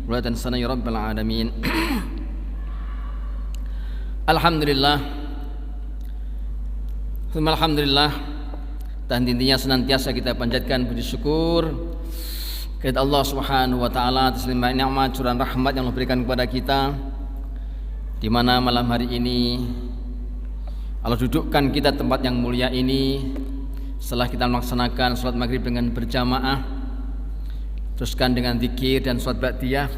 wa la tansana ya rabbal alamin. Alhamdulillah, tsumma alhamdulillah, dan intinya senantiasa kita panjatkan puji syukur kepada Allah Subhanahu wa taala atas limpah nikmat curahan rahmat yang Allah berikan kepada kita, di mana malam hari ini Allah dudukkan kita tempat yang mulia ini setelah kita melaksanakan salat maghrib dengan berjamaah, teruskan dengan zikir dan salat ba'diyah.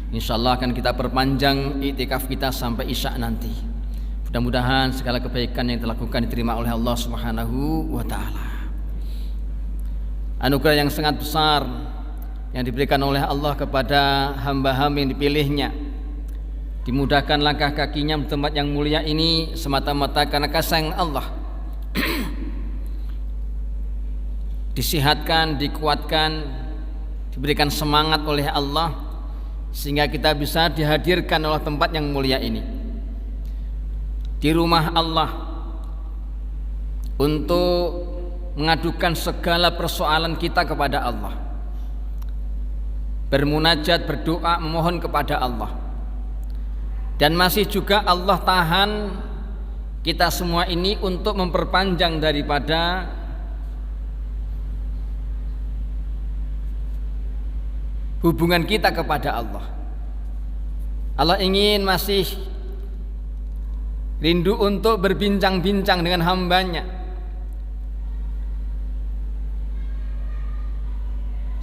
Insyaallah akan kita perpanjang iktikaf kita sampai isya nanti. Mudah-mudahan segala kebaikan yang telah dilakukan diterima oleh Allah Subhanahu wa taala. Anugerah yang sangat besar yang diberikan oleh Allah kepada hamba-hamba yang dipilihnya, dimudahkan langkah kakinya di tempat yang mulia ini semata-mata karena kasih Allah. Disihatkan, dikuatkan, diberikan semangat oleh Allah sehingga kita bisa dihadirkan oleh tempat yang mulia ini, di rumah Allah, untuk mengadukan segala persoalan kita kepada Allah, bermunajat, berdoa, memohon kepada Allah. Dan masih juga Allah tahan kita semua ini untuk memperpanjang daripada hubungan kita kepada Allah. Allah ingin masih rindu untuk berbincang-bincang dengan hambanya.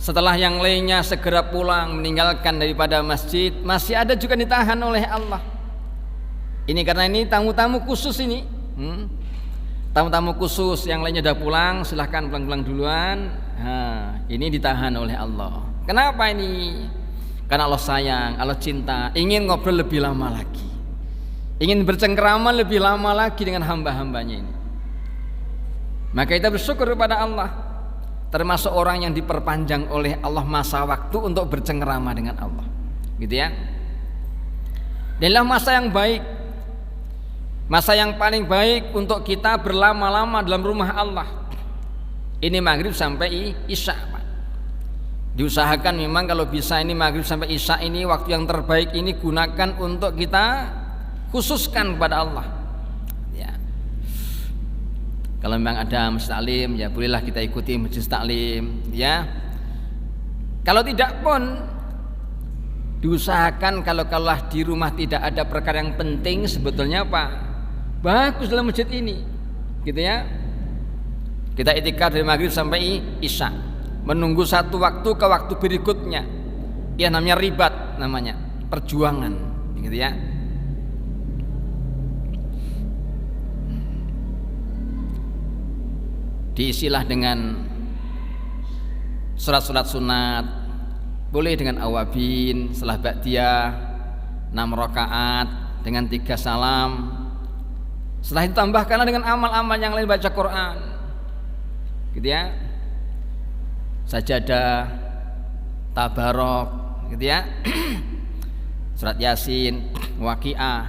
Setelah yang lainnya segera pulang meninggalkan daripada masjid, masih ada juga ditahan oleh Allah. Ini karena ini tamu-tamu khusus ini, tamu-tamu khusus, yang lainnya sudah pulang, silahkan pulang-pulang duluan. Ini ditahan oleh Allah. Kenapa ini? Karena Allah sayang, Allah cinta, ingin ngobrol lebih lama lagi, ingin bercengkerama lebih lama lagi dengan hamba-hambanya ini. Maka kita bersyukur kepada Allah, termasuk orang yang diperpanjang oleh Allah masa waktu untuk bercengkerama dengan Allah, gitu ya. Inilah masa yang baik, masa yang paling baik untuk kita berlama-lama dalam rumah Allah. Ini maghrib sampai isya, Pak. Diusahakan memang kalau bisa ini maghrib sampai isya ini waktu yang terbaik ini gunakan untuk kita khususkan kepada Allah, ya. Kalau memang ada masjid taklim, ya bolehlah kita ikuti masjid taklim, ya. Kalau tidak pun diusahakan kalau di rumah tidak ada perkara yang penting, sebetulnya Pak, bagus dalam masjid ini, gitu ya. Kita itikaf dari maghrib sampai isya, menunggu satu waktu ke waktu berikutnya. Ya namanya ribat, namanya perjuangan, gitu ya. Diisilah dengan surat-surat sunat, boleh dengan awabin, setelah ba'diyah 6 rakaat dengan 3 salam. Setelah ditambahkanlah dengan amal-amal yang lain, baca Quran, gitu ya, sajadah, tabarok, gitu ya, surat Yasin, Waqiah.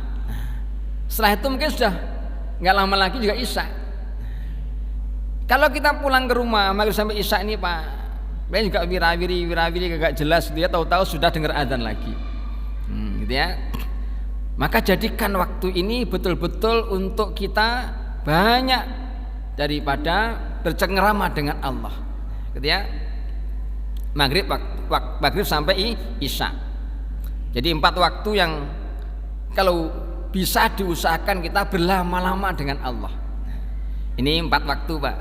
Setelah itu mungkin sudah nggak lama lagi juga isya. Kalau kita pulang ke rumah maghrib sampai isya ini Pak, banyak juga wirawiri gak jelas, gitu ya, tahu-tahu sudah dengar azan lagi, gitu ya. Maka jadikan waktu ini betul-betul untuk kita banyak daripada bercengkerama dengan Allah, gitu ya. Maghrib sampai isya. Jadi 4 waktu yang kalau bisa diusahakan kita berlama-lama dengan Allah. Ini 4 waktu Pak.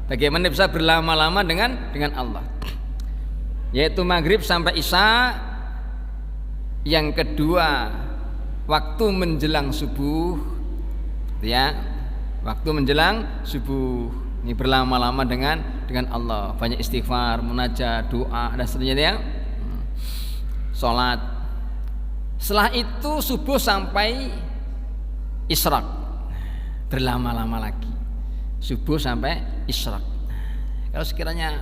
Bagaimana bisa berlama-lama dengan Allah? Yaitu maghrib sampai isya. Yang kedua, waktu menjelang subuh, ya. Waktu menjelang subuh. Ini berlama-lama dengan Allah, banyak istighfar, munajat, doa dan seterusnya, ya. Salat. Setelah itu subuh sampai isyraq, berlama-lama lagi. Subuh sampai isyraq. Kalau sekiranya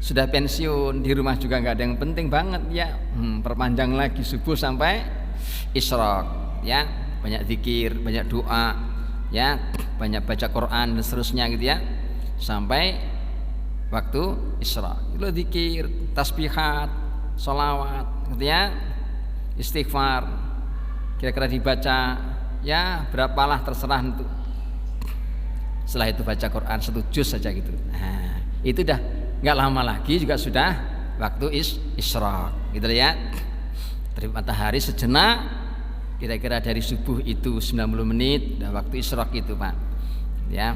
sudah pensiun, di rumah juga nggak ada yang penting banget, ya, perpanjang lagi subuh sampai isyraq, ya. Banyak zikir, banyak doa, ya, banyak baca Quran dan seterusnya, gitu ya, sampai waktu Isra. Itu zikir, tasbihat, sholawat, gitu ya, istighfar. Kira-kira dibaca ya berapalah terserah itu. Setelah itu baca Quran 1 juz saja gitu. Nah, itu dah nggak lama lagi juga sudah waktu Isra, gitu ya. Terbit matahari sejenak, kira-kira dari subuh itu 90 menit, dan waktu Isra itu Pak. Ya.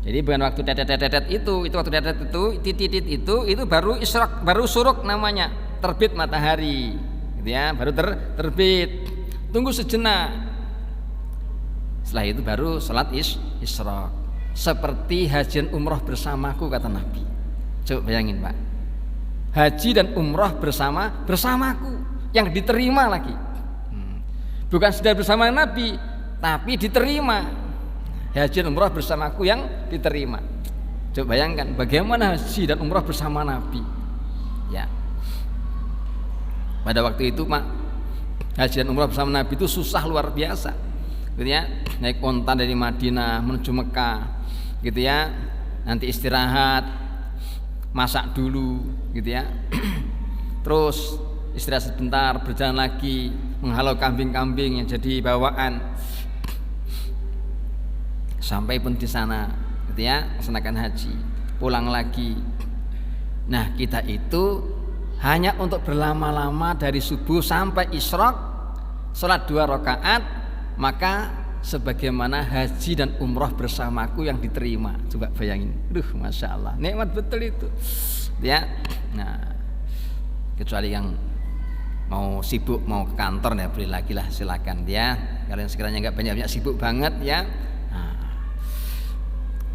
Jadi bukan waktu tetet itu waktu tetet itu titit itu baru Isra, baru suruk namanya, terbit matahari, gitu ya, baru terbit. Tunggu sejenak. Setelah itu baru salat Isra. Seperti haji dan umroh bersamaku, kata Nabi. Coba bayangin Pak, haji dan umroh bersamaku, yang diterima lagi. Bukan sudah bersama Nabi, tapi diterima. Haji dan umrah bersamaku yang diterima. Coba bayangkan bagaimana haji dan umrah bersama Nabi. Ya. Pada waktu itu Pak, haji dan umrah bersama Nabi itu susah luar biasa. Gitu ya, naik onta dari Madinah menuju Mekah. Gitu ya. Nanti istirahat, masak dulu, gitu ya. Terus istirahat sebentar, berjalan lagi, menghalau kambing-kambing yang jadi bawaan. Sampai pun di sana, gitu ya, melaksanakan haji, pulang lagi. Nah, kita itu hanya untuk berlama-lama dari subuh sampai isyraq, sholat 2 rakaat, maka sebagaimana haji dan umroh bersamaku yang diterima. Coba bayangin, masya Allah, nikmat betul itu, ya. Nah, kecuali yang mau sibuk, mau ke kantor ya beli lagi lah, silakan ya. Kalian sekiranya nggak banyak sibuk banget ya.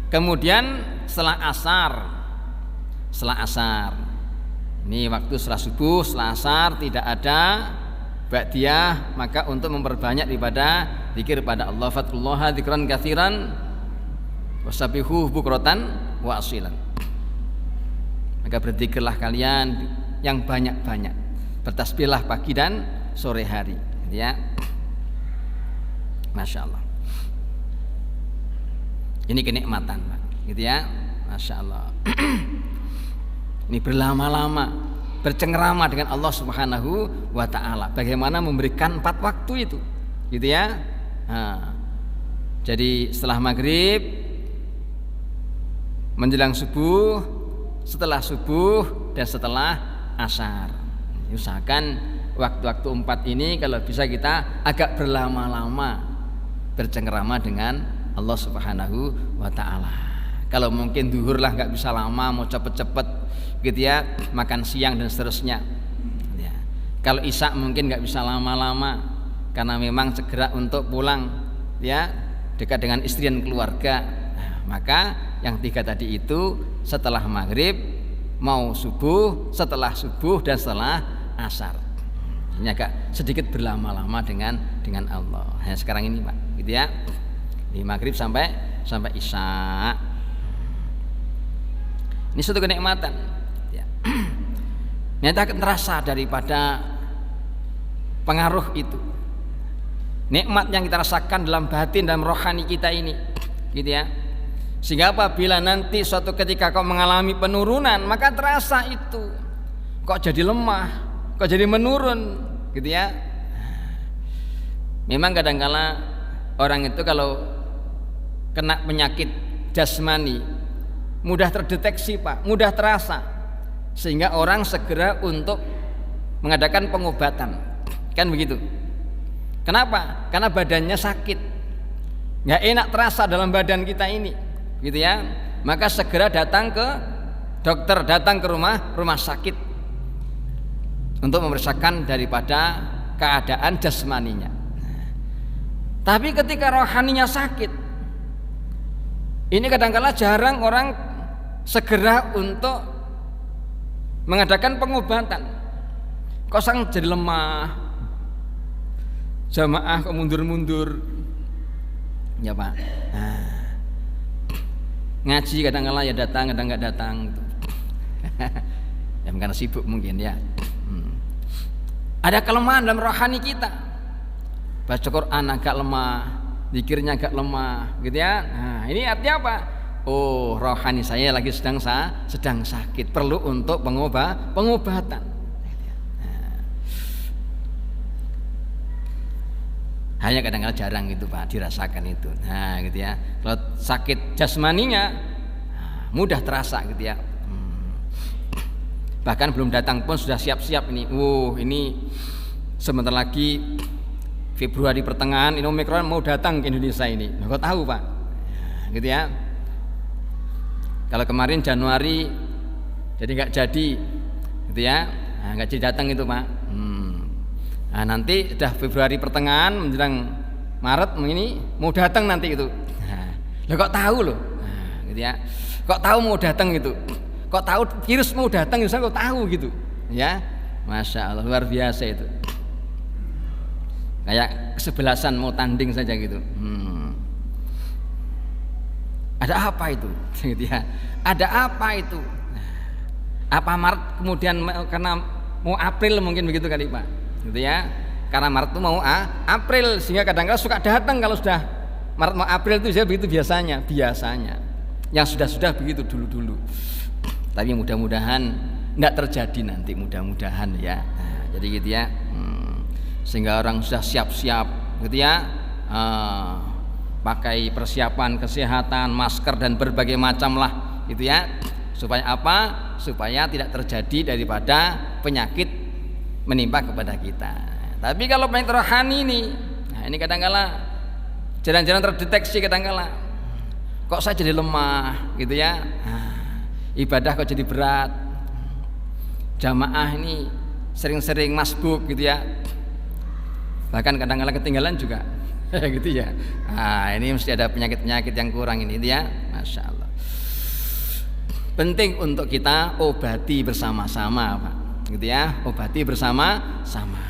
Kemudian setelah asar, ini waktu setelah subuh, setelah asar tidak ada ba'diyah, maka untuk memperbanyak ibadah zikir pada Allah, fadkullaha dzikran katsiran wasabihu bukratan wa asilan. Maka berzikirlah kalian yang banyak-banyak, bertasbihlah pagi dan sore hari, ya. Masya Allah. Ini kenikmatan Pak, gitu ya, masya Allah. Ini berlama-lama bercengkrama dengan Allah Subhanahu wa Ta'ala. Bagaimana memberikan 4 waktu itu, gitu ya. Nah, jadi setelah maghrib, menjelang subuh, setelah subuh, dan setelah asar. Usahakan waktu-waktu 4 ini kalau bisa kita agak berlama-lama bercengkrama dengan Allah Subhanahu wa Ta'ala. Kalau mungkin duhur lah nggak bisa lama, mau cepet-cepet gitu ya, makan siang dan seterusnya ya. Kalau isya mungkin nggak bisa lama-lama karena memang segera untuk pulang ya, dekat dengan istri dan keluarga. Nah, maka yang 3 tadi itu setelah maghrib, mau subuh, setelah subuh, dan setelah asar. Ini agak sedikit berlama-lama dengan Allah. Nah, sekarang ini Pak, gitu ya. Di maghrib sampai isya. Ini suatu kenikmatan ya. Ini akan terasa daripada pengaruh itu, nikmat yang kita rasakan dalam batin dan rohani kita ini, gitu ya. Sehingga apabila nanti suatu ketika kau mengalami penurunan, maka terasa itu kok jadi lemah, kok jadi menurun, gitu ya. Memang kadang-kala orang itu kalau kena penyakit jasmani mudah terdeteksi Pak, mudah terasa, sehingga orang segera untuk mengadakan pengobatan, kan begitu. Kenapa? Karena badannya sakit, nggak enak terasa dalam badan kita ini, gitu ya. Maka segera datang ke dokter, datang ke rumah sakit untuk memeriksakan daripada keadaan jasmaninya. Tapi ketika rohaninya sakit, ini kadang-kala jarang orang segera untuk mengadakan pengobatan. Kok sang jadi lemah, jamaah kok mundur-mundur, ya Pak. Nah, ngaji kadang-kala ya datang, kadang nggak datang. Ya karena sibuk mungkin ya. Ada kelemahan dalam rohani kita. Baca Quran agak lemah, zikirnya agak lemah, gitu ya. Nah, ini artinya apa? oh rohani saya lagi sedang sakit, perlu untuk pengobatan. Hanya kadang-kadang jarang itu Pak dirasakan itu. Nah gitu ya. Kalau sakit jasmaninya mudah terasa gitu ya. Bahkan belum datang pun sudah siap-siap ini. Ini sebentar lagi Februari pertengahan ini Omikron mau datang ke Indonesia ini. Nah, kau tahu Pak, gitu ya. Kalau kemarin Januari jadi nggak jadi, gitu ya, nggak jadi datang itu Pak. Nah, nanti sudah Februari pertengahan menjelang Maret ini mau datang nanti itu. Nah, kok tahu loh, gitu ya. Kok tahu mau datang gitu? Kok tahu virus mau datang? Kok tahu gitu, ya? Masya Allah luar biasa itu. Kayak kesebelasan mau tanding saja gitu. Ada apa itu? Gitu ya. Ada apa itu? Apa Maret kemudian karena mau April mungkin begitu kali Pak. Gitu ya. Karena Maret itu mau April sehingga kadang-kadang suka datang kalau sudah Maret mau April itu saya begitu biasanya. Yang sudah begitu dulu. Tapi mudah-mudahan tidak terjadi nanti mudah-mudahan ya. Nah, jadi gitu ya. Sehingga orang sudah siap-siap gitu ya, pakai persiapan kesehatan, masker dan berbagai macam lah gitu ya, supaya apa? Supaya tidak terjadi daripada penyakit menimpa kepada kita. Tapi kalau penyakit rohani ini, nah ini kadang-kala jarang-jarang terdeteksi, kadang-kala kok saya jadi lemah gitu ya, ibadah kok jadi berat, jamaah ini sering-sering masbuk gitu ya, bahkan kadang-kadang ketinggalan juga gitu ya. Ini mesti ada penyakit-penyakit yang kurang ini ya. Masya Allah. Penting untuk kita obati bersama-sama Pak, gitu ya, obati bersama-sama.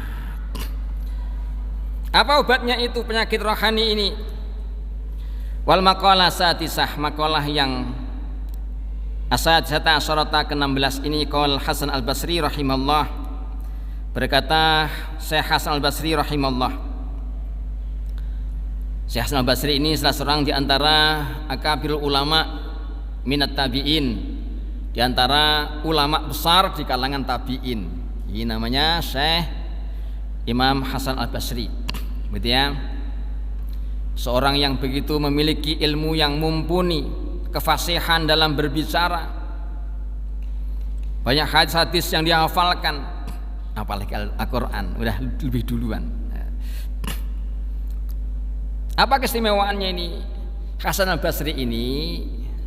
Apa obatnya itu penyakit rohani ini? Wal maqalah satisah, maqalah yang asadisata asyarata ke-16 ini qaul Hasan Al-Basri rahimahullah. Berkata Syekh Hasan Al-Basri rahimahullah. Syekh Hasan Al-Basri ini salah seorang di antara akabirul ulama minat tabi'in, di antara ulama besar di kalangan tabi'in. Ini namanya Syekh Imam Hasan Al-Basri. Begitu ya. Seorang yang begitu memiliki ilmu yang mumpuni, kefasihan dalam berbicara. Banyak hadis-hadis yang dihafalkan, apalagi Al-Quran udah lebih duluan. Apa keistimewaannya ini? Hasan Al-Basri ini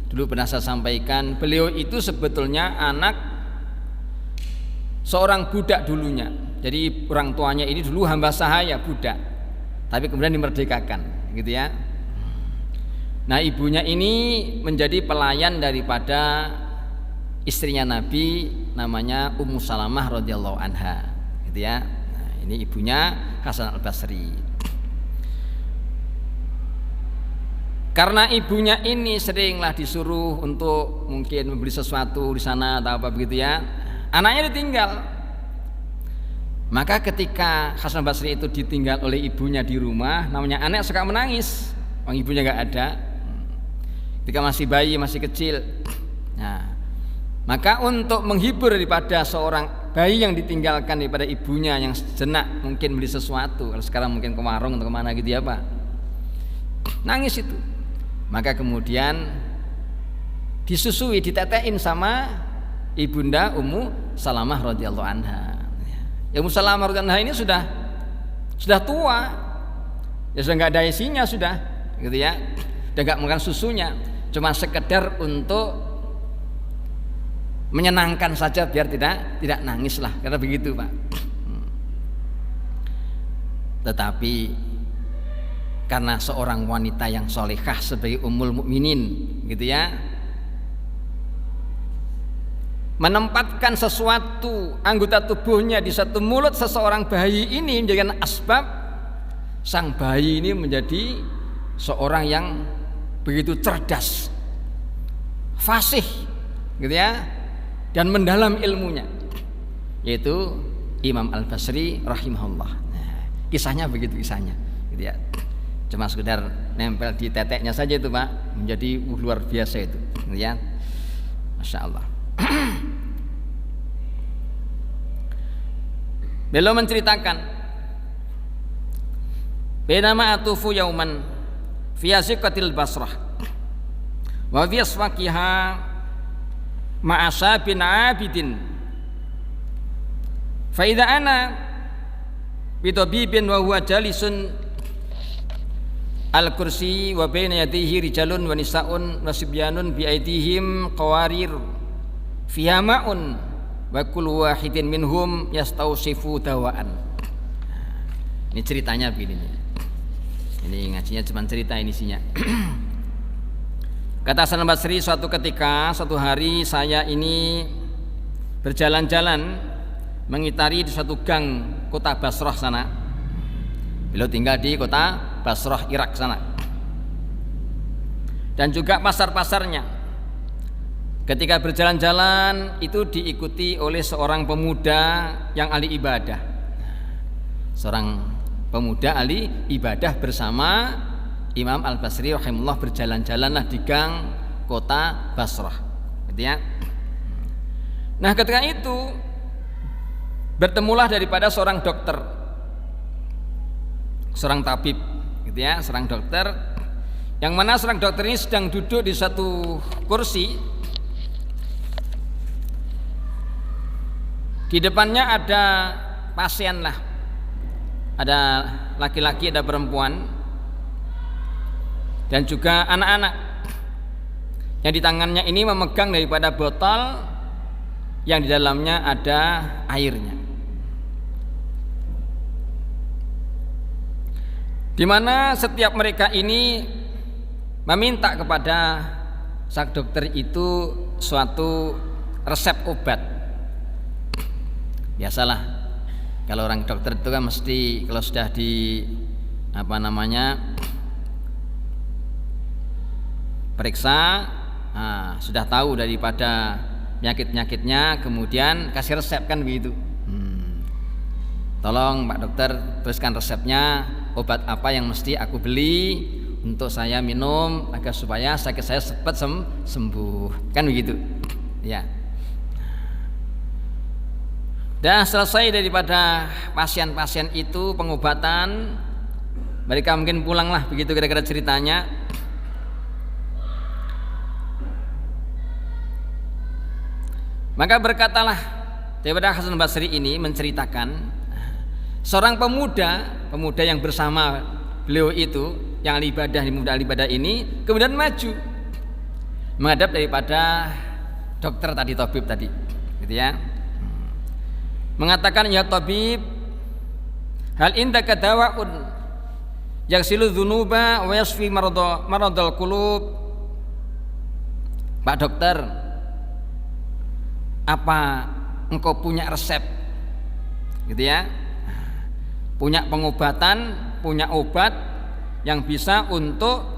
dulu pernah saya sampaikan, beliau itu sebetulnya anak seorang budak dulunya. Jadi orang tuanya ini dulu hamba sahaya, budak, tapi kemudian dimerdekakan gitu ya. Nah ibunya ini menjadi pelayan daripada istrinya Nabi, namanya Ummu Salamah radhiyallahu anha, gitu ya. Nah, ini ibunya Hasan Al-Basri. Karena ibunya ini seringlah disuruh untuk mungkin membeli sesuatu di sana atau apa begitu ya, anaknya ditinggal. Maka ketika Hasan Al-Basri itu ditinggal oleh ibunya di rumah, namanya anak suka menangis, orang ibunya nggak ada. Ketika masih bayi, masih kecil. Nah, maka untuk menghibur daripada seorang bayi yang ditinggalkan daripada ibunya yang sejenak mungkin beli sesuatu, kalau sekarang mungkin ke warung atau kemana gitu ya Pak, nangis itu. Maka kemudian disusui, ditetein sama ibunda Ummu Salamah radhiyallahu anha. Ummu Salamah radhiyallahu anha ini sudah tua, ya sudah nggak ada isinya sudah, gitu ya, udah nggak makan susunya, cuma sekedar untuk menyenangkan saja biar tidak nangis lah, karena begitu Pak. Tetapi karena seorang wanita yang solehah sebagai ummul mukminin, gitu ya, menempatkan sesuatu anggota tubuhnya di satu mulut seseorang bayi ini menjadikan asbab sang bayi ini menjadi seorang yang begitu cerdas, fasih, gitu ya, dan mendalam ilmunya, yaitu Imam Al-Basri rahimahullah. Nah, kisahnya begitu, kisahnya gitu ya. cuma sekedar nempel di teteknya saja itu Pak, menjadi luar biasa itu, ya. Masya Allah. Beliau menceritakan, bainama atufu yauman fi azqatil Basrah wa fi aswaqiha ma'asabin abidin fa idza ana bitabibin wa huwa jalisun al-kursi wa baina yadayhi rijalun wa nisaun wa sibyanun bi aydihim qawarir fiha ma'un wa kullu wahidin minhum yastausifu dawaan. Ini ceritanya begini. Ini ngajinya cuma cerita ini isinya. Kata Hasan al-Basri, suatu ketika, suatu hari saya ini berjalan-jalan mengitari di suatu gang kota Basrah sana. Beliau tinggal di kota Basrah, Irak sana. Dan juga pasar-pasarnya. Ketika berjalan-jalan itu diikuti oleh seorang pemuda yang ahli ibadah. Seorang pemuda ahli ibadah bersama Imam Al-Basri rahimahullah berjalan-jalanlah di gang kota Basrah. Gitu ya. Nah, ketika itu bertemulah daripada seorang dokter, seorang tabib, gitu ya, seorang dokter, yang mana seorang dokter ini sedang duduk di satu kursi. Di depannya ada pasien lah, ada laki-laki, ada perempuan, dan juga anak-anak. Yang di tangannya ini memegang daripada botol yang di dalamnya ada airnya. Di mana setiap mereka ini meminta kepada sang dokter itu suatu resep obat. Biasalah kalau orang dokter itu kan mesti kalau sudah di periksa, sudah tahu daripada penyakit-penyakitnya, kemudian kasih resep kan begitu. Tolong Pak Dokter tuliskan resepnya, obat apa yang mesti aku beli untuk saya minum agar supaya sakit saya cepat sembuh, kan begitu ya. Dan selesai daripada pasien-pasien itu pengobatan, mereka mungkin pulanglah, begitu kira-kira ceritanya. Maka berkatalah daripada Hasan Basri ini menceritakan, seorang pemuda yang bersama beliau itu, yang ahli ibadah ini kemudian maju menghadap daripada dokter tadi, tabib tadi, gitu ya. Mengatakan, ya tabib, hal indaka dawa'un yaghsilu dzunuba wa yashfi maradal qulub. Pak Dokter, apa engkau punya resep, gitu ya, punya pengobatan, punya obat yang bisa untuk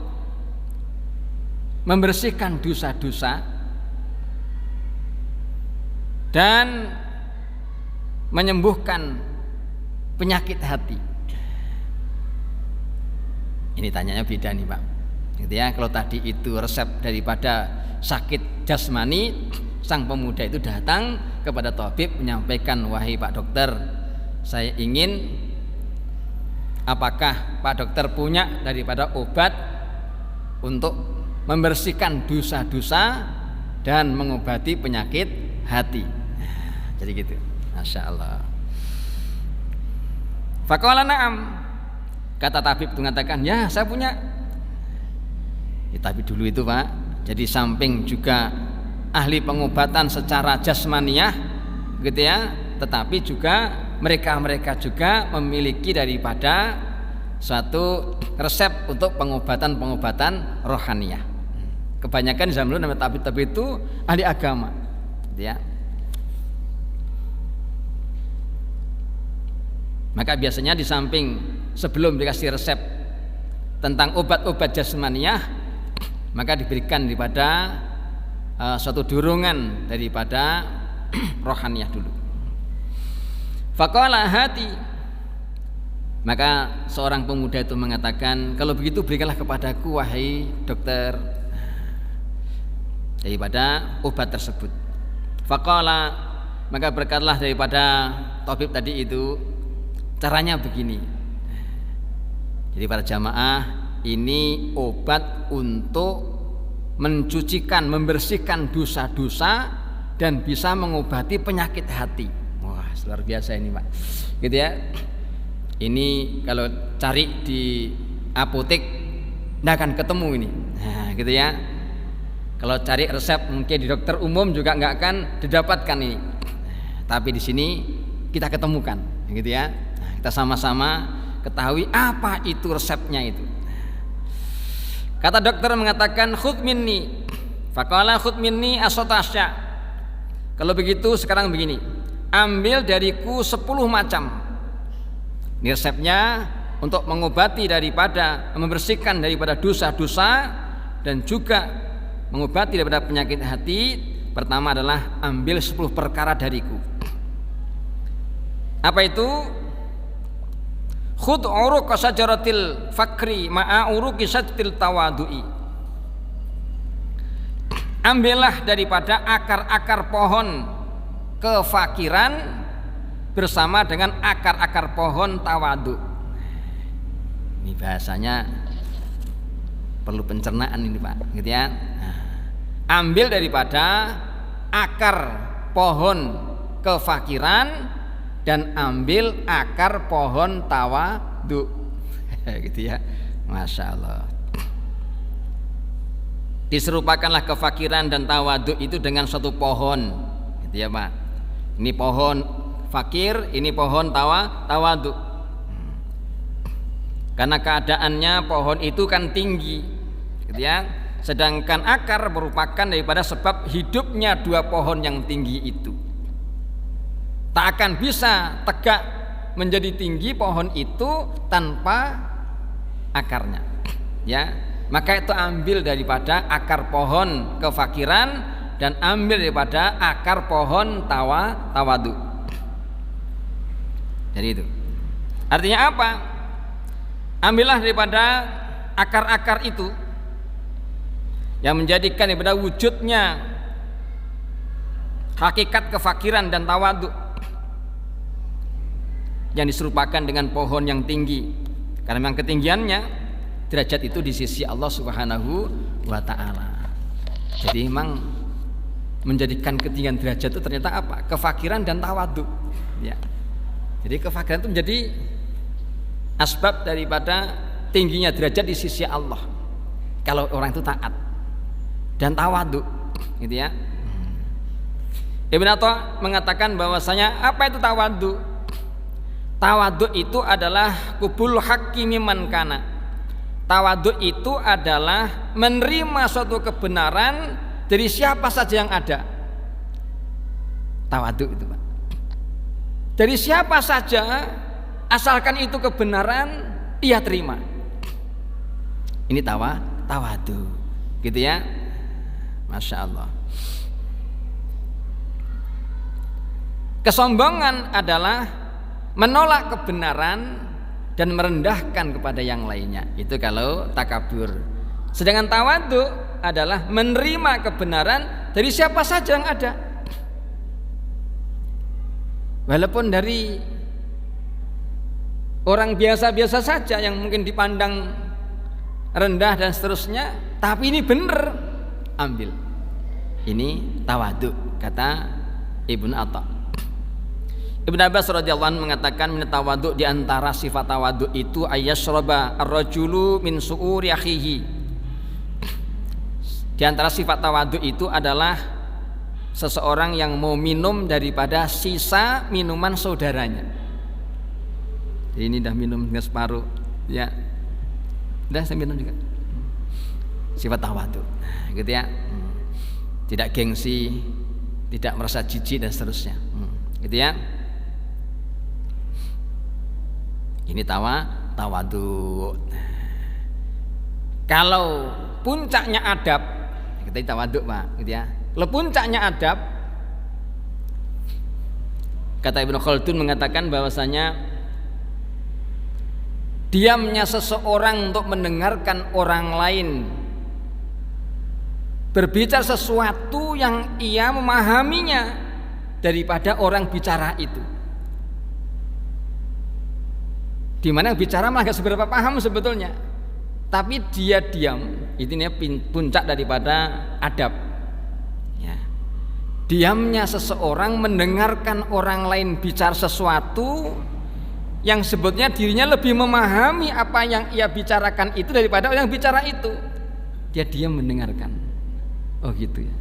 membersihkan dosa-dosa dan menyembuhkan penyakit hati? Ini tanyanya beda nih Pak, gitu ya. Kalau tadi itu resep daripada sakit jasmani, sang pemuda itu datang kepada tabib menyampaikan, wahai Pak Dokter, saya ingin, apakah Pak Dokter punya daripada obat untuk membersihkan dosa-dosa dan mengobati penyakit hati? Jadi gitu. Masya Allah. Faqala na'am, kata tabib itu mengatakan, ya saya punya. Ya, tapi dulu itu Pak, jadi samping juga ahli pengobatan secara jasmaniah, gitu ya, tetapi juga mereka juga memiliki daripada suatu resep untuk pengobatan rohaniah. Kebanyakan di zaman dulu namanya tabib itu ahli agama, gitu ya. Maka biasanya di samping sebelum dikasih resep tentang obat-obat jasmaniah, maka diberikan daripada suatu dorongan daripada rohaniah dulu. Faqala hati, Maka seorang pemuda itu mengatakan, kalau begitu berikanlah kepadaku wahai dokter daripada obat tersebut. Faqala, maka berkatalah daripada tabib tadi itu, caranya begini. Jadi para jamaah, ini obat untuk mencucikan, membersihkan dosa-dosa dan bisa mengobati penyakit hati. Wah, luar biasa ini Pak, gitu ya. Ini kalau cari di apotek nggak akan ketemu ini, nah, gitu ya. Kalau cari resep mungkin di dokter umum juga nggak akan didapatkan ini. Tapi di sini kita ketemukan, gitu ya. Nah, kita sama-sama ketahui apa itu resepnya itu. Kata dokter mengatakan khudh minni. Faqala khudh minni asotasya. Kalau begitu sekarang begini, ambil dariku 10 macam. Ini resepnya untuk mengobati daripada, membersihkan daripada dosa-dosa dan juga mengobati daripada penyakit hati. Pertama adalah ambil 10 perkara dariku. Apa itu? Khudh uruq sajaratil fakri ma'a uruqi sajaratil tawadu'i. Ambillah daripada akar-akar pohon kefakiran bersama dengan akar-akar pohon tawadu. Ini bahasanya perlu pencernaan ini Pak, gitu ya. Nah, ambil daripada akar pohon kefakiran dan ambil akar pohon tawadu, gitu ya. Masya Allah. Diserupakanlah kefakiran dan tawadu itu dengan suatu pohon, gitu ya Pak. Ini pohon fakir, ini pohon tawadu. Karena keadaannya pohon itu kan tinggi, gitu ya. Sedangkan akar merupakan daripada sebab hidupnya dua pohon yang tinggi itu. Tak akan bisa tegak menjadi tinggi pohon itu tanpa akarnya, ya. Maka itu ambil daripada akar pohon kefakiran dan ambil daripada akar pohon tawadu. Jadi itu artinya apa? Ambillah daripada akar-akar itu yang menjadikan daripada wujudnya hakikat kefakiran dan tawadu yang diserupakan dengan pohon yang tinggi. Karena memang ketinggiannya derajat itu di sisi Allah Subhanahu wa ta'ala. Jadi memang menjadikan ketinggian derajat itu ternyata apa? Kefakiran dan tawadu, ya. Jadi kefakiran itu menjadi asbab daripada tingginya derajat di sisi Allah kalau orang itu taat, dan tawadu, gitu ya. Ibn Atta mengatakan bahwasanya apa itu tawadu? Tawadu itu adalah kubul haqqi mimman kana. Tawadu itu adalah menerima suatu kebenaran dari siapa saja yang ada. Tawadu itu Pak. Dari siapa saja, asalkan itu kebenaran, dia terima. Ini tawadu, gitu ya. Masya Allah. Kesombongan adalah menolak kebenaran dan merendahkan kepada yang lainnya. Itu kalau takabur. Sedangkan tawadu adalah menerima kebenaran dari siapa saja yang ada. Walaupun dari orang biasa-biasa saja yang mungkin dipandang rendah dan seterusnya, tapi ini benar, ambil. Ini tawadu, kata Ibnu Atta. Ibnu Abbas radhiyallahu anhu mengatakan min tawadu, di antara sifat tawadu itu ayyashraba ar-rajulu min su'uri akhihi. Di antara sifat tawadu itu adalah seseorang yang mau minum daripada sisa minuman saudaranya. Ini dah minum dengan separuh, ya. Udah saya minum juga. Sifat tawadu, gitu ya. Tidak gengsi, tidak merasa jijik dan seterusnya, gitu ya. Ini tawadu. Kalau puncaknya adab, kita tawadu Pak, gitu ya. Kalau puncaknya adab, kata Ibnu Khaldun mengatakan bahwasanya diamnya seseorang untuk mendengarkan orang lain berbicara sesuatu yang ia memahaminya daripada orang bicara itu. Di mana bicara malah gak seberapa paham sebetulnya, tapi dia diam. Ini puncak daripada adab. Ya. Diamnya seseorang mendengarkan orang lain bicara sesuatu yang sebetulnya dirinya lebih memahami apa yang ia bicarakan itu daripada orang yang bicara itu. Dia diam mendengarkan. Oh gitu ya.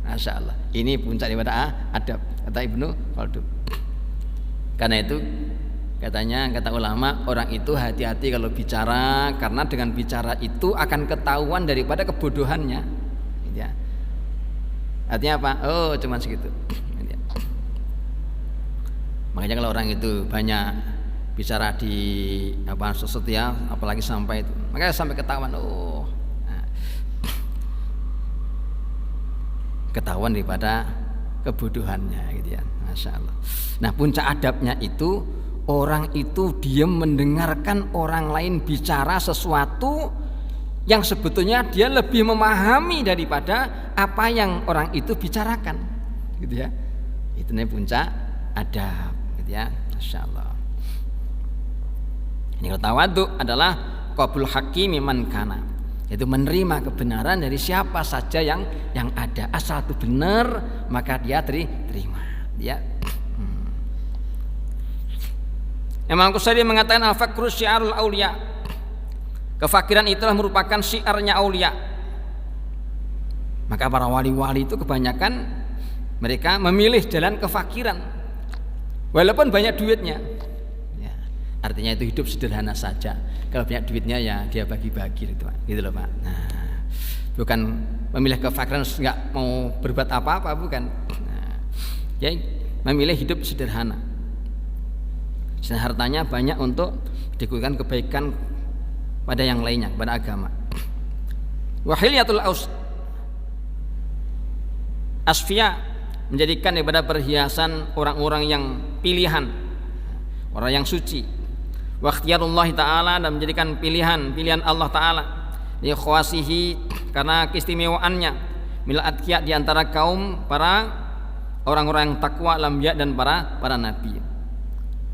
Masya Allah. Ini puncak daripada adab, kata Ibnu Khaldun. Karena itu kata ulama, orang itu hati-hati kalau bicara, karena dengan bicara itu akan ketahuan daripada kebodohannya. Ya. Artinya apa? Oh, cuma segitu. Makanya kalau orang itu banyak bicara di sesuatu ya, apalagi sampai itu, makanya sampai ketahuan. Ketahuan daripada kebodohannya gitu ya. Masya Allah. Nah, puncak adabnya itu orang itu diam mendengarkan orang lain bicara sesuatu yang sebetulnya dia lebih memahami daripada apa yang orang itu bicarakan gitu ya. Itu namanya puncak adab gitu ya. Masya Allah. Ini kalau tawadhu adalah qabul haqqi mimman kana, itu menerima kebenaran dari siapa saja yang ada, asal itu benar maka dia terima ya. Imam Ghazali mengatakan al-faqru syiarul auliya, kefakiran itulah merupakan syiarnya aulia. Maka para wali-wali itu kebanyakan mereka memilih jalan kefakiran walaupun banyak duitnya ya. Artinya itu hidup sederhana saja. Kalau banyak duitnya ya dia bagi-bagi gitu loh Pak. Nah, bukan memilih kefakiran nggak mau berbuat apa-apa, bukan. Nah, ya memilih hidup sederhana. Dan hartanya banyak untuk digunakan kebaikan pada yang lainnya, pada agama. Wahilyatul asfiya, menjadikan daripada perhiasan orang-orang yang pilihan, orang yang suci. Wa ikhtiyarullah ta'ala, dan menjadikan pilihan Allah ta'ala li khawasihi, karena keistimewaannya, mil atqiya, di antara kaum para orang-orang yang takwa, lambiya, dan para nabi.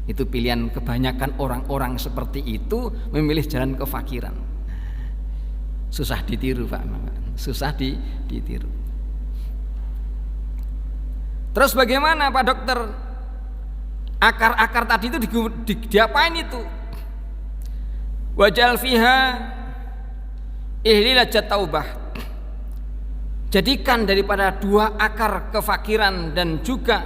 Itu pilihan kebanyakan orang-orang seperti itu memilih jalan kefakiran. Susah ditiru Pak, susah ditiru. Terus bagaimana Pak Dokter? Akar-akar tadi itu diapain itu? Wajal fiha ihlilajat taubah. Jadikan daripada dua akar kefakiran dan juga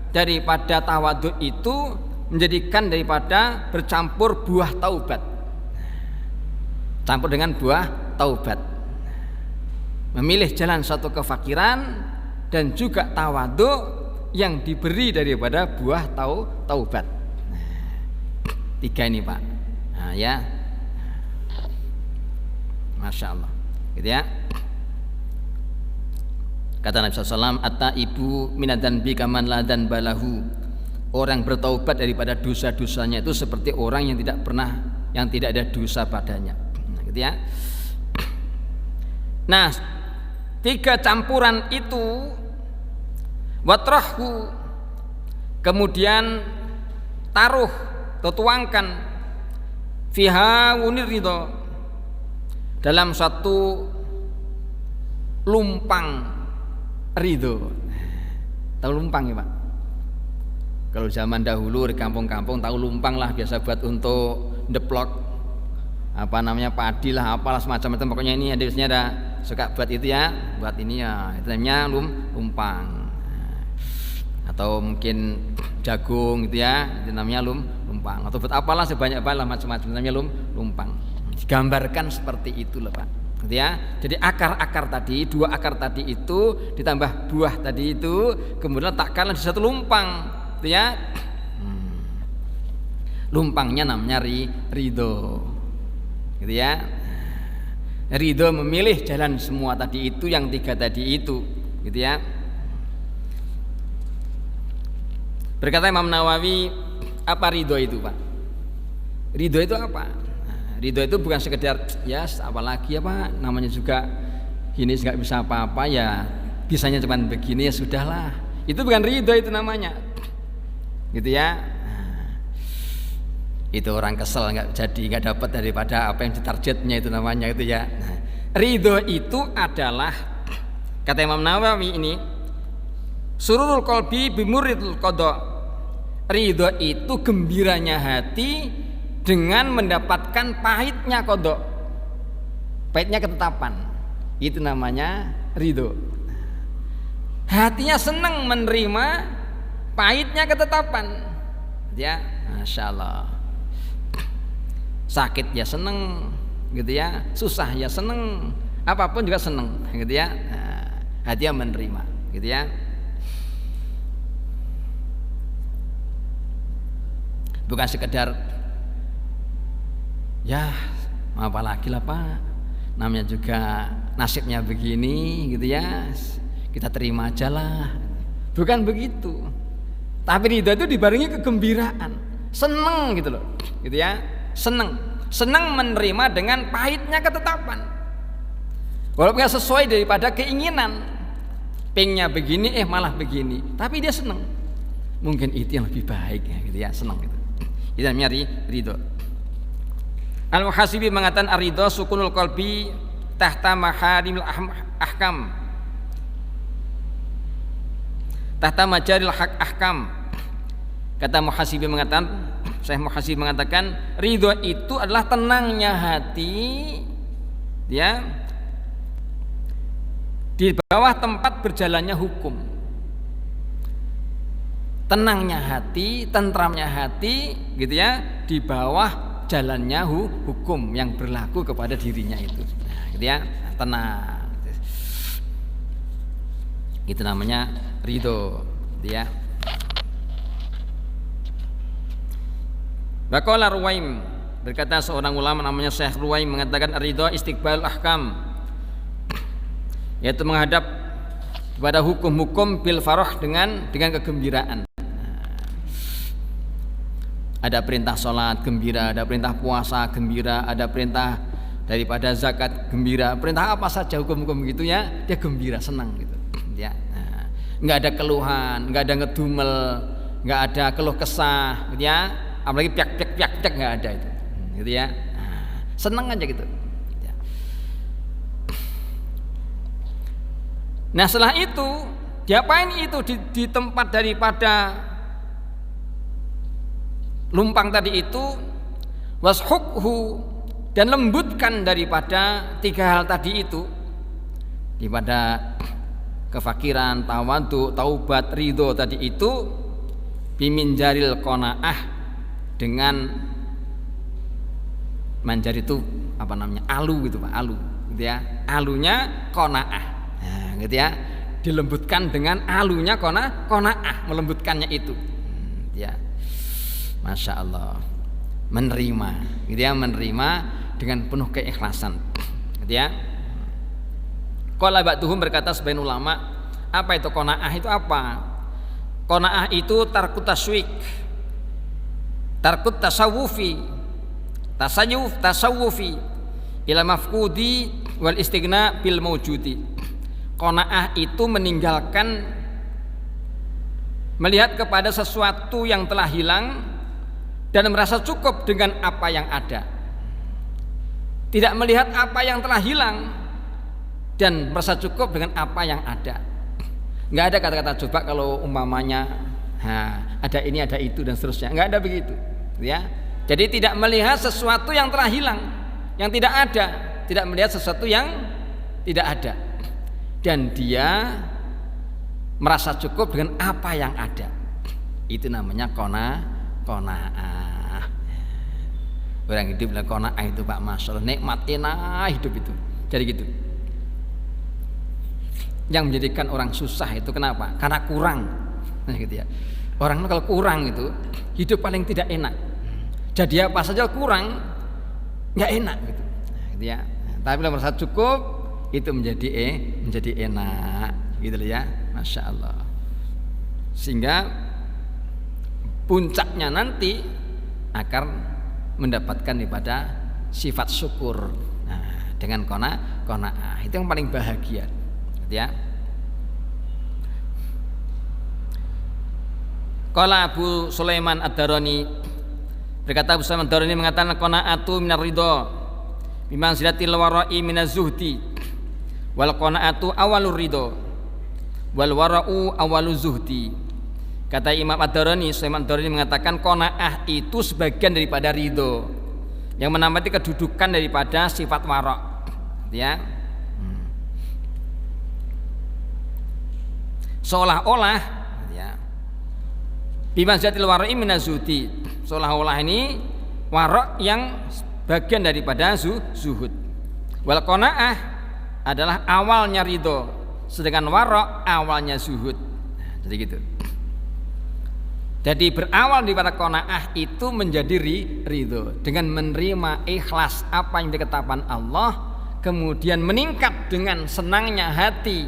daripada tawadhu itu, menjadikan daripada bercampur buah taubat. Campur dengan buah taubat. Memilih jalan satu kefakiran dan juga tawadhu yang diberi daripada buah taubat. Tiga ini Pak. Nah, ya. Masya Allah. Gitu ya. Kata Nabi SAW, at-taibu minadanbi kaman la dzanba lahu. Orang bertaubat daripada dosa-dosanya itu seperti orang yang tidak ada dosa padanya. Nah, gitu ya. Nah, tiga campuran itu, watrahu, kemudian taruh atau tuangkan, fiha wunir ridho, dalam satu lumpang ridho. Tahu lumpang ya Pak? Kalau zaman dahulu di kampung-kampung tahu lumpang lah, biasa buat untuk deplok padi lah, apalah semacam-macam. Pokoknya ini biasanya ada suka buat itu ya, buat ini ya, itu namanya lumpang. Atau mungkin jagung gitu ya, itu namanya lumpang. Atau buat apalah sebanyak-banyak macam-macam, namanya lumpang. Digambarkan seperti itu loh Pak. Gitu ya. Jadi akar-akar tadi, dua akar tadi itu ditambah buah tadi itu, kemudian letakkanlah di satu lumpang, gitu ya. Lumpangnya namanya ridho. Gitu ya. Ridho memilih jalan semua tadi itu, yang tiga tadi itu, gitu ya. Berkata Imam Nawawi, apa ridho itu Pak? Ridho itu apa? Ridho itu bukan sekedar ya apalagi apa namanya juga gini nggak bisa apa-apa ya bisanya cuma begini ya sudahlah. Itu bukan ridho itu namanya. Gitu ya. Itu orang kesel nggak dapat daripada apa yang ditargetnya itu namanya itu ya. Ridho itu adalah kata Imam Nawawi ini sururul qalbi bimuridul qada. Ridho itu gembiranya hati dengan mendapatkan pahitnya qada. Pahitnya ketetapan. Itu namanya ridho. Hatinya senang menerima pahitnya ketetapan. Ya, Masya Allah. Sakit ya senang gitu ya, susah ya senang, apapun juga senang gitu ya. Nah, hatinya menerima gitu ya. Bukan sekedar ya apa lagi lah Pak, namanya juga nasibnya begini gitu ya, kita terima aja lah. Bukan begitu. Tapi ridho itu dibarengi kegembiraan, seneng gitu loh gitu ya, seneng menerima dengan pahitnya ketetapan walaupun gak sesuai daripada keinginan, pengennya begini malah begini, tapi dia seneng, mungkin itu yang lebih baik ya gitu ya, seneng gitu. Itu namanya ridho. Al-Muhasibi mengatakan ar-ridho sukunul qalbi tahta maharimil ahkam, tahta majaril ahkam. Kata Muhasibi mengatakan, Syekh Muhasibi mengatakan ridho itu adalah tenangnya hati ya di bawah tempat berjalannya hukum. Tenangnya hati, tentramnya hati gitu ya di bawah jalannya hukum yang berlaku kepada dirinya itu. Nah, gitu ya, tenang. Itu namanya ridho, gitu ya. Waqala Ruwaim, berkata seorang ulama namanya Syekh Ruwaim mengatakan ridho istiqbal ahkam, yaitu menghadap kepada hukum-hukum bil farah dengan kegembiraan. Ada perintah sholat gembira, ada perintah puasa gembira, ada perintah daripada zakat gembira, perintah apa saja hukum-hukum gitu ya, dia gembira, senang gitu ya. Nah, nggak ada keluhan, nggak ada ngedumel, nggak ada keluh kesah gitu ya, apalagi piak nggak ada itu gitu ya. Nah, senang aja gitu ya. Nah setelah itu diapain itu di tempat daripada lumpang tadi itu, washukhu, dan lembutkan daripada tiga hal tadi itu, daripada kefakiran, tawadu, taubat, ridho tadi itu, biminjaril qanaah, dengan manjar itu apa namanya, alu gitu Pak, alu gitu ya, alunya qanaah, nah, gitu ya, dilembutkan dengan alunya qanaah, melembutkannya itu ya. Masya Allah, menerima gitu ya, menerima dengan penuh keikhlasan gitu ya. Qala ba'duhum, berkata sebagian ulama, apa itu qanaah itu apa? Qanaah itu tarkut taswik, tarkut tasawufi, tasawufi ila mafkudi wal istighna bil mawjudi. Qanaah itu meninggalkan melihat kepada sesuatu yang telah hilang dan merasa cukup dengan apa yang ada, tidak melihat apa yang telah hilang dan merasa cukup dengan apa yang ada. Nggak ada kata-kata coba kalau umpamanya ada ini ada itu dan seterusnya, nggak ada begitu ya. Jadi tidak melihat sesuatu yang telah hilang, yang tidak ada, tidak melihat sesuatu yang tidak ada, dan dia merasa cukup dengan apa yang ada. Itu namanya qanaah. Orang hidup bilang qanaah itu Pak, Masya Allah, nikmat enak hidup itu. Jadi gitu. Yang menjadikan orang susah itu kenapa? Karena kurang. Nah, gitu ya. Orang kalau kurang itu hidup paling tidak enak. Jadi apa saja kurang nggak enak gitu. Nah, gitu ya. Tapi kalau merasa cukup itu menjadi enak gitu loh ya. Masya Allah. Sehingga puncaknya nanti akan mendapatkan daripada sifat syukur. Nah, dengan qanaah itu yang paling bahagia, gitu ya. Qala Abu Sulaiman Ad-Darani, berkata Abu Sulaiman Ad-Darani mengatakan qanaatu minar ridha bimanzilatil wara'i minaz zuhdi wal qanaatu awalur ridha wal wara'u awaluz zuhdi. Kata Imam Ad-Darani, Sulaiman Ad-Darani mengatakan qanaah itu sebagian daripada ridho, yang menamati kedudukan daripada sifat wara', ya. Seolah-olah, ya, bimanzilatil wara'i minaz zuhdi, seolah-olah ini wara' yang bagian daripada zuhud. Wal qanaah adalah awalnya ridho, sedangkan wara' awalnya zuhud. Jadi gitu. Jadi berawal daripada qanaah itu menjadi ridho, dengan menerima ikhlas apa yang diketahui Allah, kemudian meningkat dengan senangnya hati,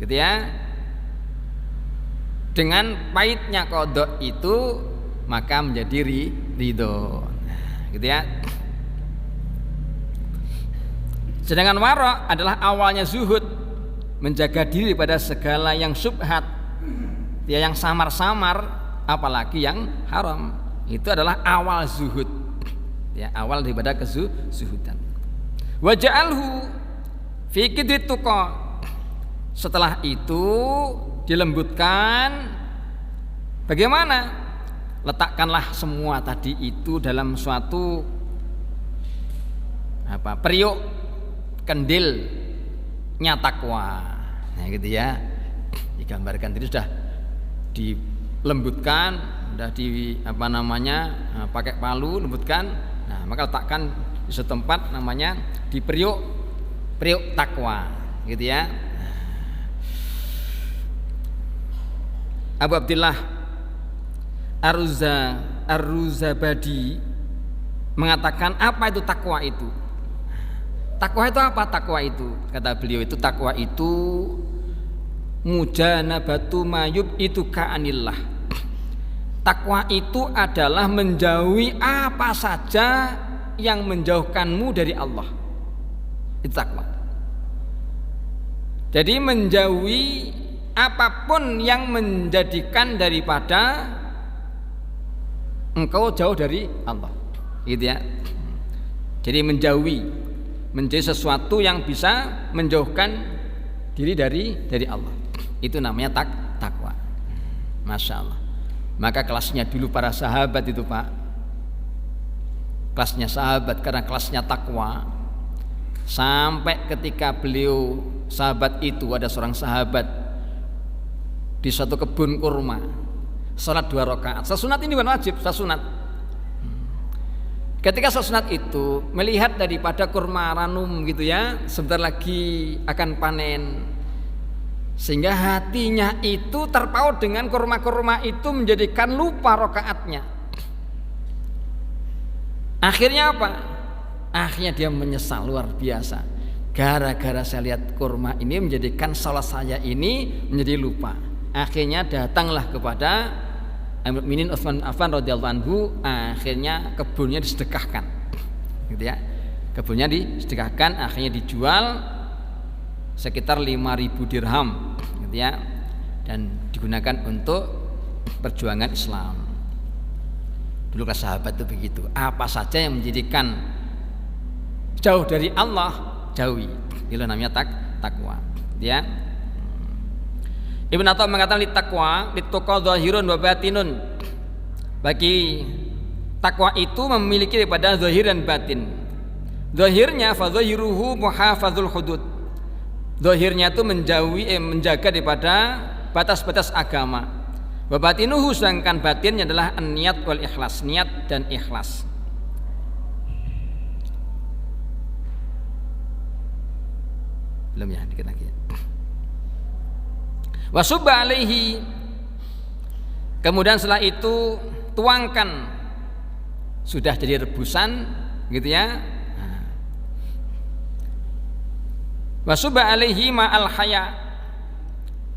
gitu ya. Dengan pahitnya qada itu maka menjadi ridho, gitu ya. Sedangkan wara' adalah awalnya zuhud, menjaga diri pada segala yang syubhat, ya, yang samar-samar, apalagi yang haram. Itu adalah awal zuhud, ya, awal daripada kezuhudan. Wa ja'alhu fi qidrit tuqa, setelah itu dilembutkan. Bagaimana? Letakkanlah semua tadi itu dalam suatu periuk kendilnya takwa. Nah, gitu ya. Digambarkan tadi sudah dilembutkan, sudah pakai palu lembutkan. Nah, maka letakkan di setempat namanya di periuk takwa, gitu ya. Abu Abdillah Ar-Ruzabadi mengatakan, apa itu takwa itu? Takwa itu apa? Takwa itu, kata beliau, itu takwa itu mujanabatu mayub itu ka'anillah. Takwa itu adalah menjauhi apa saja yang menjauhkanmu dari Allah. Itu takwa. Jadi menjauhi apapun yang menjadikan daripada engkau jauh dari Allah, gitu ya. Jadi menjauhi sesuatu yang bisa menjauhkan diri dari Allah, itu namanya takwa. Masya Allah. Maka kelasnya dulu para sahabat itu, Pak, kelasnya sahabat karena kelasnya takwa, sampai ketika beliau sahabat itu, ada seorang sahabat di suatu kebun kurma, salat 2 rakaat. Sasunat ini bukan wajib, sasunat. Ketika sasunat itu melihat daripada kurma ranum, gitu ya, sebentar lagi akan panen, sehingga hatinya itu terpaut dengan kurma-kurma itu, menjadikan lupa rakaatnya. Akhirnya apa? Akhirnya dia menyesal luar biasa. Gara-gara saya lihat kurma ini menjadikan salat saya ini menjadi lupa. Akhirnya datanglah kepada Amirul Mukminin Utsman bin Affan radhiyallahu anhu, akhirnya kebunnya disedekahkan, gitu ya. Kebunnya disedekahkan, akhirnya dijual sekitar 5.000 dirham, gitu ya, dan digunakan untuk perjuangan Islam. Dulu kelas sahabat itu begitu, apa saja yang menjadikan jauh dari Allah jauhi, itu namanya takwa, ya. Ibn Atha mengatakan litakwa lituqa zahirun wa batinun, bagi takwa itu memiliki daripada zahir dan batin. Zahirnya fa zahiruhu muhafazul hudud, zahirnya itu menjaga daripada batas-batas agama. Wa batinuhu, sedangkan batinnya adalah niat wal ikhlas, niat dan ikhlas. Belum ya, dikit lagi. Wasubba alaihi, kemudian setelah itu tuangkan, sudah jadi rebusan, gitu ya. Wasubba alaihi ma'al haya,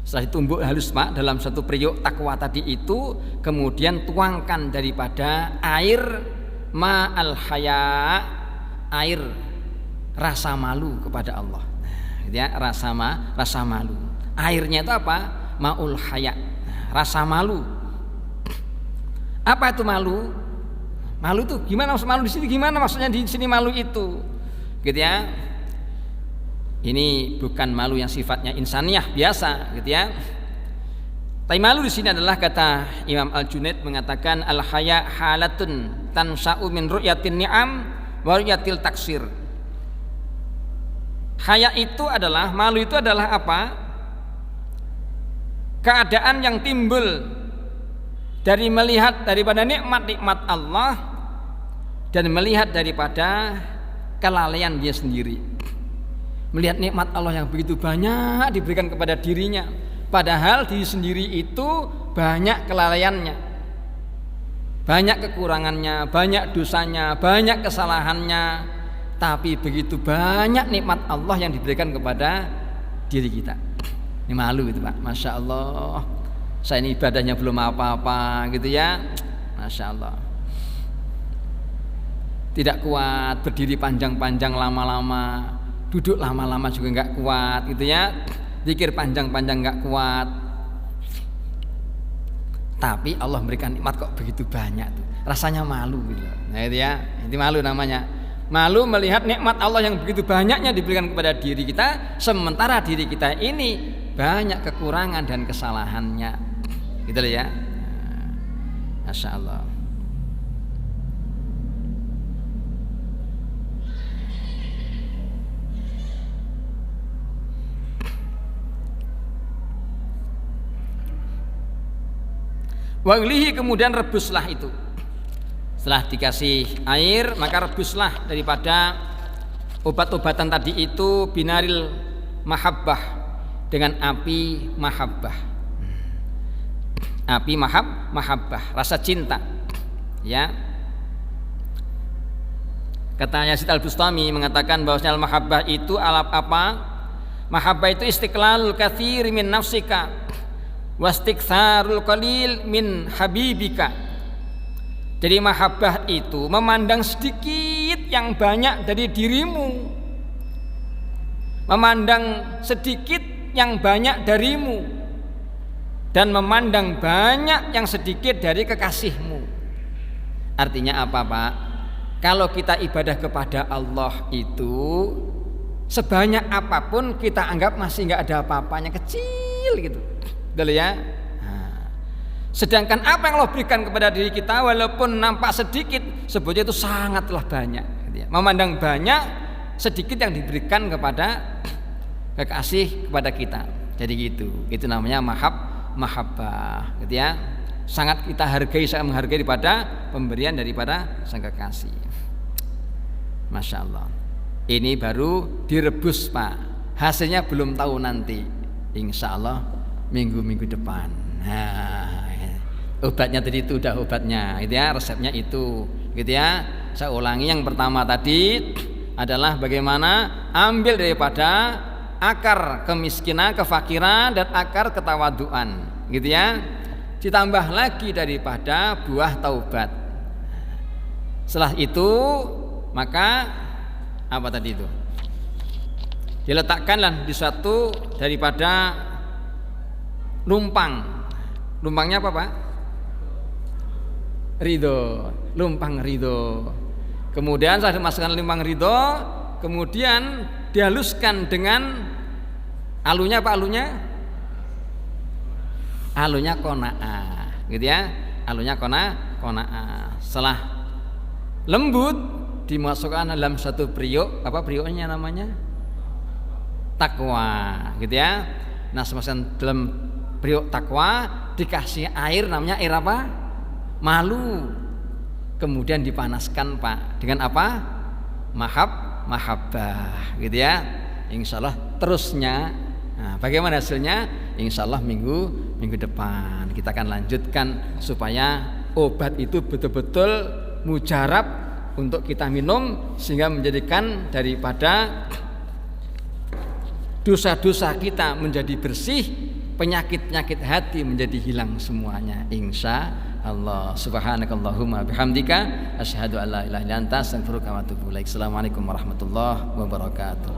setelah ditumbuk halus, Pak, dalam satu periuk takwa tadi itu, kemudian tuangkan daripada air ma'al haya, air rasa malu kepada Allah. Gitu ya, rasa malu. Airnya itu apa? Ma'ul haya, rasa malu. Apa itu malu? Malu itu gimana maksud malu di sini? Gimana maksudnya di sini malu itu? Gitu ya. Ini bukan malu yang sifatnya insaniah biasa, gitu ya. Tapi malu di sini adalah, kata Imam Al-Junaid mengatakan, al-haya halatun tansa'u min ru'yatin ni'am wa ru'yatil taksir. Haya itu adalah, malu itu adalah apa? Keadaan yang timbul dari melihat daripada nikmat-nikmat Allah dan melihat daripada kelalaian dia sendiri. Melihat nikmat Allah yang begitu banyak diberikan kepada dirinya, padahal diri sendiri itu banyak kelalaiannya, banyak kekurangannya, banyak dosanya, banyak kesalahannya. Tapi begitu banyak nikmat Allah yang diberikan kepada diri kita. Ini malu itu Pak, Masya Allah. Saya ini ibadahnya belum apa-apa gitu ya, Masya Allah. Tidak kuat berdiri panjang-panjang lama-lama, duduk lama-lama juga nggak kuat gitu ya, zikir panjang-panjang nggak kuat. Tapi Allah memberikan nikmat kok begitu banyak tuh, rasanya malu gitu. Nah itu ya, itu malu namanya. Malu melihat nikmat Allah yang begitu banyaknya diberikan kepada diri kita, sementara diri kita ini banyak kekurangan dan kesalahannya, gitu loh ya. Masya Allah. Waglihi, kemudian rebuslah itu. Setelah dikasih air, maka rebuslah daripada obat-obatan tadi itu binaril mahabbah, dengan api mahabbah. Api mahabbah, rasa cinta. Ya. Kata Yazid Al-Bustami mengatakan bahwasanya al-mahabbah itu alap apa? Mahabbah itu istiqlalul katsir min nafsika wastiktsarul qalil min habibika. Jadi mahabbah itu memandang sedikit yang banyak dari dirimu, memandang sedikit yang banyak darimu, dan memandang banyak yang sedikit dari kekasihmu. Artinya apa Pak? Kalau kita ibadah kepada Allah itu sebanyak apapun kita anggap masih nggak ada apa-apanya, kecil gitu, betul ya. Sedangkan apa yang Allah berikan kepada diri kita walaupun nampak sedikit, sebetulnya itu sangatlah banyak gitu ya. Memandang banyak sedikit yang diberikan kepada kekasih kepada kita. Jadi gitu. Itu namanya mahabbah gitu ya. Sangat kita hargai, sangat menghargai daripada pemberian daripada sang kekasih. Masya Allah. Ini baru direbus Pak. Hasilnya belum tahu nanti. Insya Allah minggu-minggu depan. Nah, obatnya tadi itu udah obatnya, gitu ya, resepnya itu, gitu ya. Saya ulangi, yang pertama tadi adalah bagaimana ambil daripada akar kemiskinan, kefakiran, dan akar ketawaduan, gitu ya. Ditambah lagi daripada buah taubat. Setelah itu maka apa tadi itu? Diletakkanlah di suatu daripada lumpang. Lumpangnya apa Pak? Ridho, lumpang ridho. Kemudian saya masukkan lumpang ridho, kemudian dihaluskan dengan alunya apa alunya? Alunya qanaah, gitu ya. Alunya qanaah. Setelah lembut dimasukkan dalam satu periuk, apa periuknya namanya? Takwa, gitu ya. Nah, semasa dalam periuk takwa dikasih air, namanya air apa? Malu. Kemudian dipanaskan Pak dengan apa? Mahabbah, gitu ya. Insya Allah terusnya. Nah, bagaimana hasilnya? Insya Allah minggu depan kita akan lanjutkan supaya obat itu betul-betul mujarab untuk kita minum, sehingga menjadikan daripada dosa-dosa kita menjadi bersih, penyakit-penyakit hati menjadi hilang semuanya. Insya Allah. Subhanakallahumma bihamdika asyhadu an la ilaha illa anta astaghfiruka wa atubu ilaik. Assalamualaikum warahmatullahi wabarakatuh.